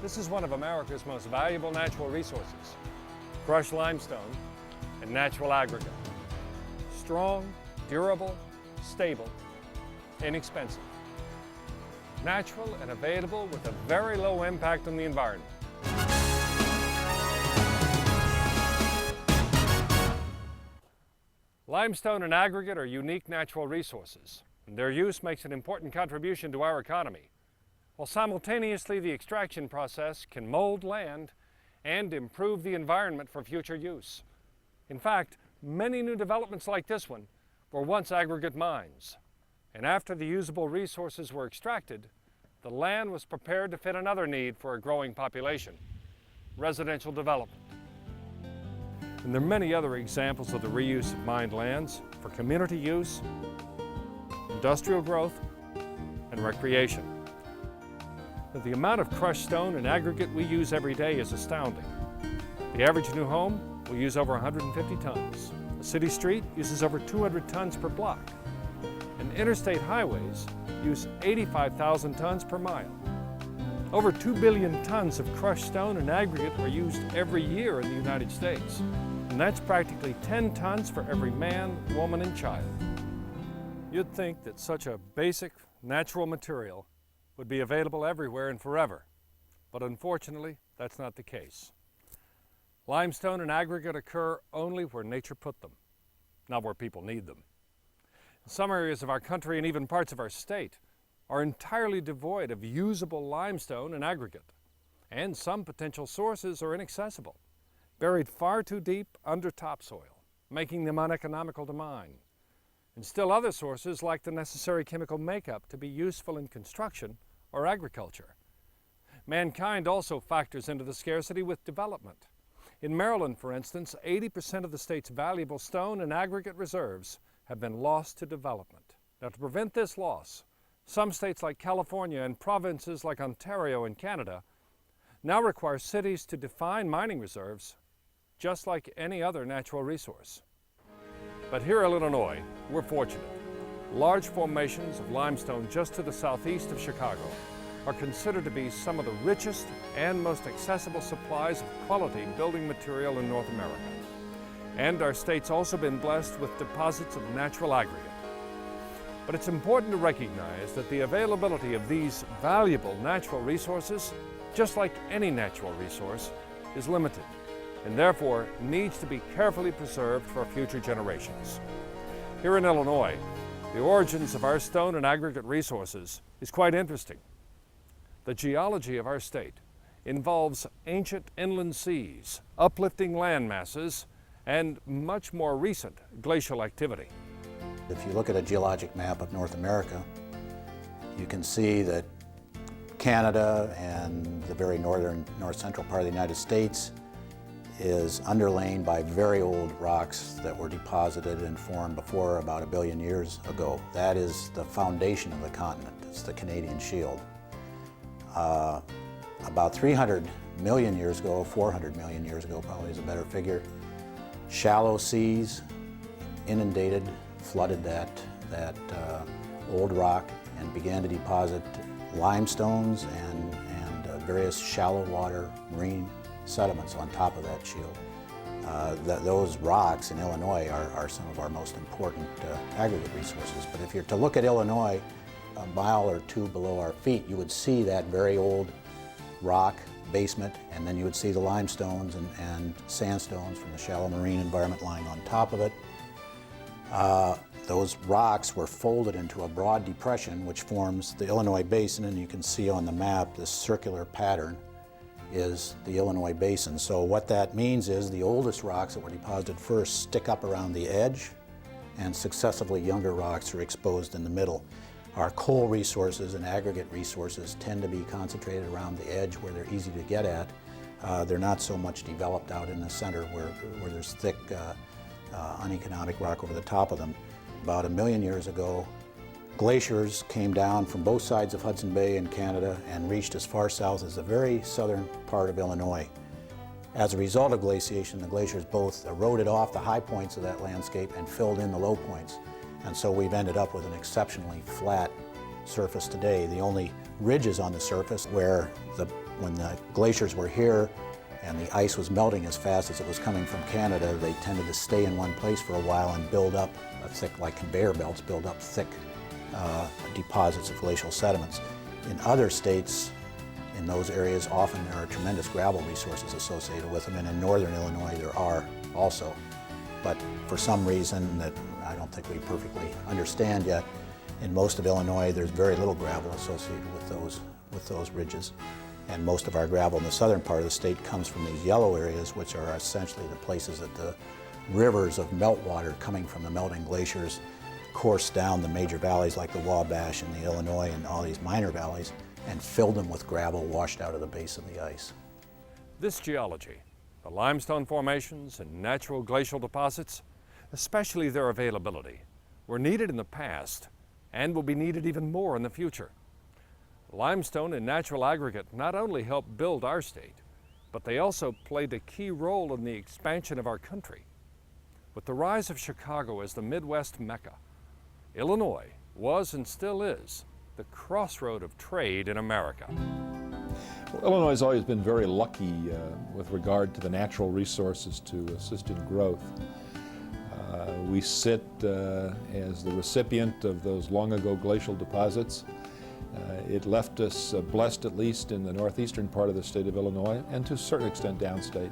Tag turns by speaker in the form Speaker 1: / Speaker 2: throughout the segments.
Speaker 1: This is one of America's most valuable natural resources, crushed limestone and natural aggregate. Strong, durable, stable, inexpensive. Natural and available with a very low impact on the environment. Limestone and aggregate are unique natural resources, and their use makes an important contribution to our economy, while simultaneously the extraction process can mold land and improve the environment for future use. In fact, many new developments like this one were once aggregate mines, and after the usable resources were extracted, the land was prepared to fit another need for a growing population: residential development. And there are many other examples of the reuse of mined lands for community use, industrial growth, and recreation. But the amount of crushed stone and aggregate we use every day is astounding. The average new home will use over 150 tons. A city street uses over 200 tons per block. And interstate highways use 85,000 tons per mile. Over 2 billion tons of crushed stone and aggregate are used every year in the United States. And that's practically 10 tons for every man, woman, and child. You'd think that such a basic, natural material would be available everywhere and forever. But unfortunately, that's not the case. Limestone and aggregate occur only where nature put them, not where people need them. Some areas of our country and even parts of our state are entirely devoid of usable limestone and aggregate, and some potential sources are inaccessible, buried far too deep under topsoil, making them uneconomical to mine. And still other sources lack the necessary chemical makeup to be useful in construction or agriculture. Mankind also factors into the scarcity with development. In Maryland, for instance, 80% of the state's valuable stone and aggregate reserves have been lost to development. Now, to prevent this loss, some states like California and provinces like Ontario in Canada now require cities to define mining reserves just like any other natural resource. But here in Illinois, we're fortunate. Large formations of limestone just to the southeast of Chicago are considered to be some of the richest and most accessible supplies of quality building material in North America. And our state's also been blessed with deposits of natural aggregate. But it's important to recognize that the availability of these valuable natural resources, just like any natural resource, is limited, and therefore needs to be carefully preserved for future generations. Here in Illinois, the origins of our stone and aggregate resources is quite interesting. The geology of our state involves ancient inland seas, uplifting land masses, and much more recent glacial activity.
Speaker 2: If you look at a geologic map of North America, you can see that Canada and the very north-central part of the United States is underlain by very old rocks that were deposited and formed before about 1 billion years ago. That is the foundation of the continent. It's the Canadian Shield. About 300 million years ago, 400 million years ago probably is a better figure, shallow seas inundated, flooded that old rock and began to deposit limestones and various shallow water marine sediments on top of that shield. Those rocks in Illinois are some of our most important aggregate resources. But if you're to look at Illinois a mile or two below our feet, you would see that very old rock basement, and then you would see the limestones and sandstones from the shallow marine environment lying on top of it. Those rocks were folded into a broad depression which forms the Illinois Basin, and you can see on the map this circular pattern is the Illinois Basin. So what that means is the oldest rocks that were deposited first stick up around the edge, and successively younger rocks are exposed in the middle. Our coal resources and aggregate resources tend to be concentrated around the edge where they're easy to get at. They're not so much developed out in the center where there's thick, uneconomic rock over the top of them. About 1 million years ago, glaciers came down from both sides of Hudson Bay in Canada and reached as far south as the very southern part of Illinois. As a result of glaciation, the glaciers both eroded off the high points of that landscape and filled in the low points. And so we've ended up with an exceptionally flat surface today. The only ridges on the surface where the when the glaciers were here and the ice was melting as fast as it was coming from Canada, they tended to stay in one place for a while and build up a thick, like conveyor belts, build up thick deposits of glacial sediments. In other states, in those areas, often there are tremendous gravel resources associated with them, and in northern Illinois there are also. But for some reason that I don't think we perfectly understand yet, in most of Illinois there's very little gravel associated with those ridges. And most of our gravel in the southern part of the state comes from these yellow areas, which are essentially the places that the rivers of meltwater coming from the melting glaciers course down the major valleys like the Wabash and the Illinois and all these minor valleys and filled them with gravel washed out of the base of the ice.
Speaker 1: This geology, the limestone formations and natural glacial deposits, especially their availability, were needed in the past and will be needed even more in the future. Limestone and natural aggregate not only helped build our state, but they also played a key role in the expansion of our country. With the rise of Chicago as the Midwest Mecca, Illinois was and still is the crossroad of trade in America.
Speaker 3: Well, Illinois has always been very lucky with regard to the natural resources to assist in growth. We sit as the recipient of those long ago glacial deposits. It left us blessed, at least in the northeastern part of the state of Illinois, and to a certain extent downstate,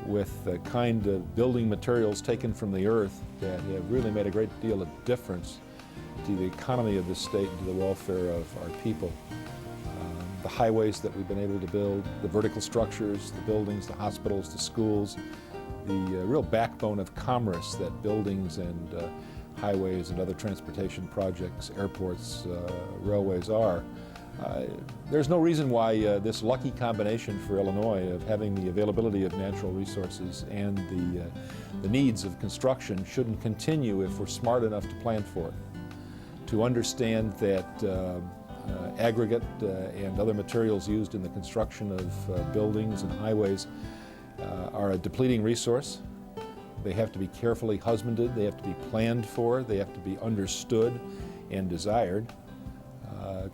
Speaker 3: with the kind of building materials taken from the earth that have really made a great deal of difference to the economy of the state and to the welfare of our people. The highways that we've been able to build, the vertical structures, the buildings, the hospitals, the schools, the real backbone of commerce that buildings and highways and other transportation projects, airports, railways are. There's no reason why this lucky combination for Illinois of having the availability of natural resources and the needs of construction shouldn't continue if we're smart enough to plan for it. To understand that aggregate and other materials used in the construction of buildings and highways are a depleting resource. They have to be carefully husbanded, they have to be planned for, they have to be understood and desired.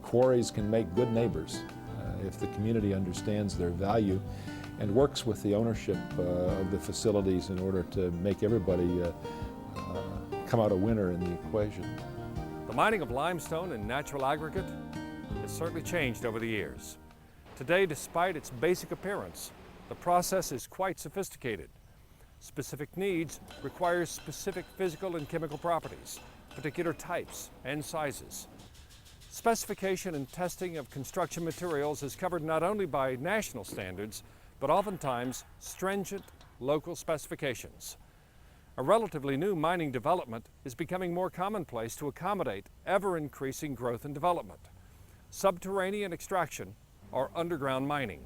Speaker 3: Quarries can make good neighbors if the community understands their value and works with the ownership of the facilities in order to make everybody come out a winner in the equation.
Speaker 1: The mining of limestone and natural aggregate has certainly changed over the years. Today, despite its basic appearance, the process is quite sophisticated. Specific needs require specific physical and chemical properties, particular types and sizes. Specification and testing of construction materials is covered not only by national standards, but oftentimes stringent local specifications. A relatively new mining development is becoming more commonplace to accommodate ever-increasing growth and development. Subterranean extraction or underground mining.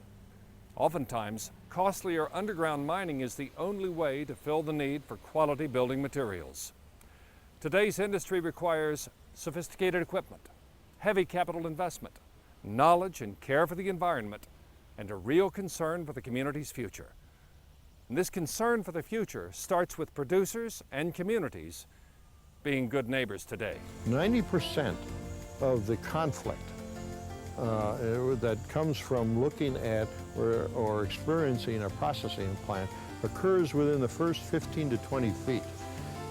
Speaker 1: Oftentimes, costlier underground mining is the only way to fill the need for quality building materials. Today's industry requires sophisticated equipment, heavy capital investment, knowledge and care for the environment, and a real concern for the community's future. And this concern for the future starts with producers and communities being good neighbors today.
Speaker 4: 90% of the conflict that comes from looking at or experiencing a processing plant occurs within the first 15 to 20 feet.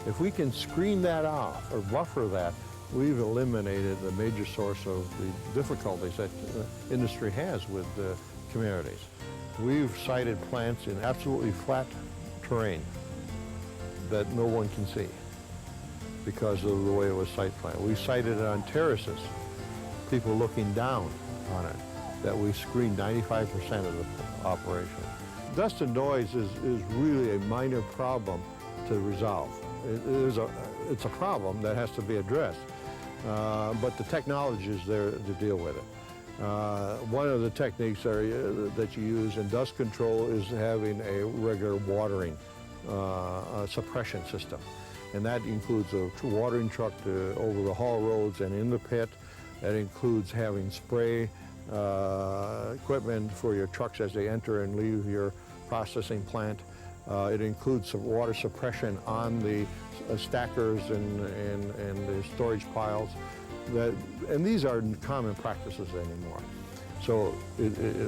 Speaker 4: If we can screen that off or buffer that, we've eliminated the major source of the difficulties that the industry has with the communities. We've sited plants in absolutely flat terrain that no one can see because of the way it was site planned. We sited it on terraces, people looking down on it, that we screened 95% of the operation. Dust and noise is really a minor problem to resolve. It's a problem that has to be addressed, but the technology is there to deal with it. One of the techniques that you use in dust control is having a regular watering suppression system. And that includes a watering truck over the haul roads and in the pit. That includes having spray equipment for your trucks as they enter and leave your processing plant. It includes some water suppression on the stackers and the storage piles. And these are common practices anymore. So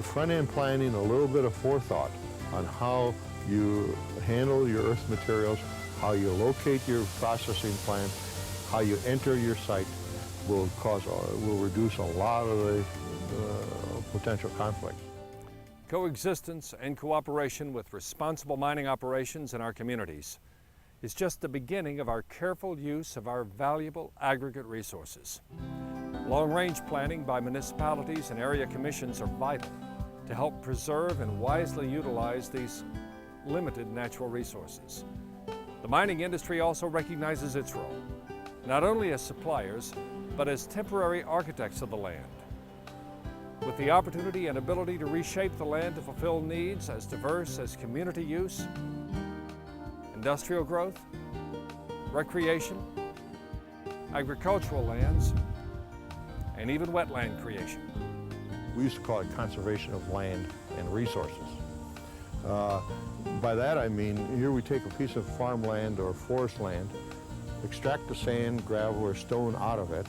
Speaker 4: front-end planning, a little bit of forethought on how you handle your earth materials, how you locate your processing plant, how you enter your site will reduce a lot of the potential conflicts.
Speaker 1: Coexistence and cooperation with responsible mining operations in our communities is just the beginning of our careful use of our valuable aggregate resources. Long-range planning by municipalities and area commissions are vital to help preserve and wisely utilize these limited natural resources. The mining industry also recognizes its role, not only as suppliers, but as temporary architects of the land. With the opportunity and ability to reshape the land to fulfill needs as diverse as community use, industrial growth, recreation, agricultural lands, and even wetland creation.
Speaker 4: We used to call it conservation of land and resources. By that I mean, here we take a piece of farmland or forest land, extract the sand, gravel, or stone out of it.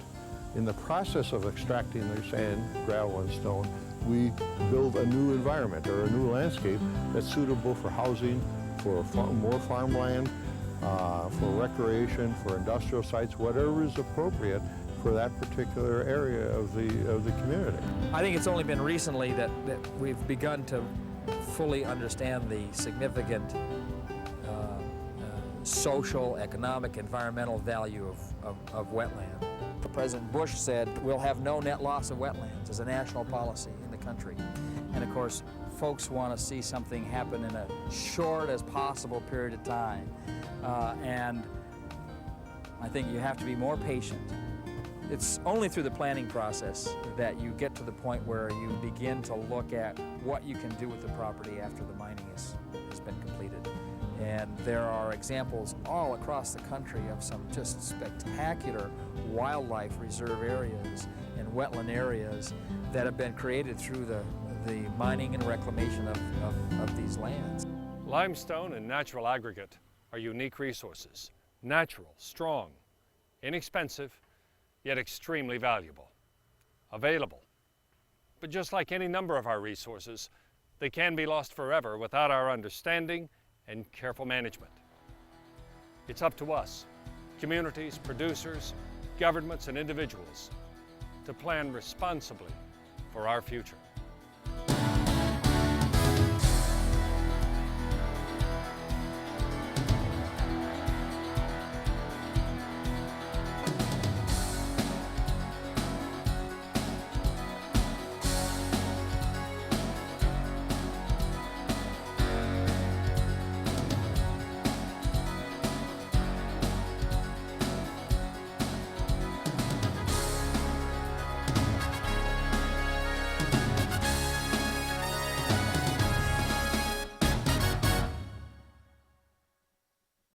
Speaker 4: In the process of extracting the sand, gravel, and stone, we build a new environment or a new landscape that's suitable for housing, for more farmland, for recreation, for industrial sites, whatever is appropriate for that particular area of the community.
Speaker 5: I think it's only been recently that we've begun to fully understand the significant social, economic, environmental value of wetland. President Bush said we'll have no net loss of wetlands as a national policy in the country. And of course, folks want to see something happen in a short as possible period of time. And I think you have to be more patient. It's only through the planning process that you get to the point where you begin to look at what you can do with the property after the mining has been completed. And there are examples all across the country of some just spectacular wildlife reserve areas and wetland areas that have been created through the mining and reclamation of these lands.
Speaker 1: Limestone and natural aggregate are unique resources, natural, strong, inexpensive, yet extremely valuable, available. But just like any number of our resources, they can be lost forever without our understanding and careful management. It's up to us, communities, producers, governments, and individuals, to plan responsibly for our future.